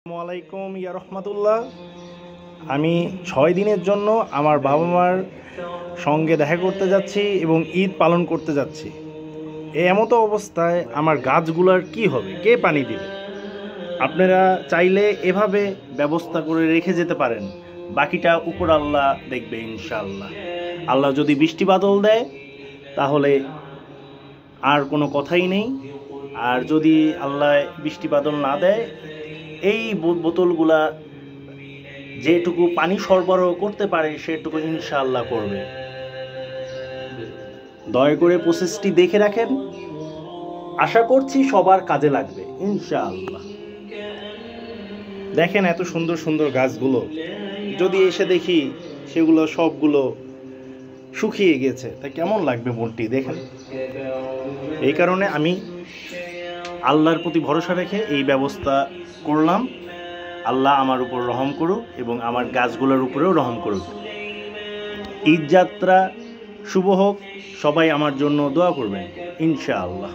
আসসালামু আলাইকুম ইয়া রহমাতুল্লাহ। আমি 6 দিনের জন্য আমার বাবা মার সঙ্গে দেখা করতে যাচ্ছি এবং ঈদ পালন করতে যাচ্ছি। এমতো অবস্থায় আমার গাছগুলোর কি হবে, কে পানি দিবে? আপনারা চাইলে এভাবে ব্যবস্থা করে রেখে যেতে পারেন, বাকিটা উপর আল্লাহ দেখবে ইনশাআল্লাহ। আল্লাহ যদি বৃষ্টি বাদল দেয় তাহলে আর কোনো কথাই নেই, আর যদি আল্লাহ বৃষ্টি বাদল না দেয় এই বোতলগুলা যেটুকু পানি সরবরাহ করতে পারে সেটুকু ইনশাআল্লাহ করবে। দয়া করে প্রসেসটি দেখে রাখেন, আশা করছি সবার কাজে লাগবে ইনশাআল্লাহ। দেখেন এত সুন্দর সুন্দর গাছগুলো, যদি এসে দেখি সেগুলো সবগুলো শুকিয়ে গেছে তা কেমন লাগবে মনটি দেখেন। এই কারণে আমি আল্লাহর প্রতি ভরসা রেখে এই ব্যবস্থা করলাম। আল্লাহ আমার উপর রহম করুক এবং আমার গাছগুলোর উপরেও রহম করুক। ঈদ যাত্রা শুভ হোক, সবাই আমার জন্য দোয়া করবেন ইনশাআল্লাহ।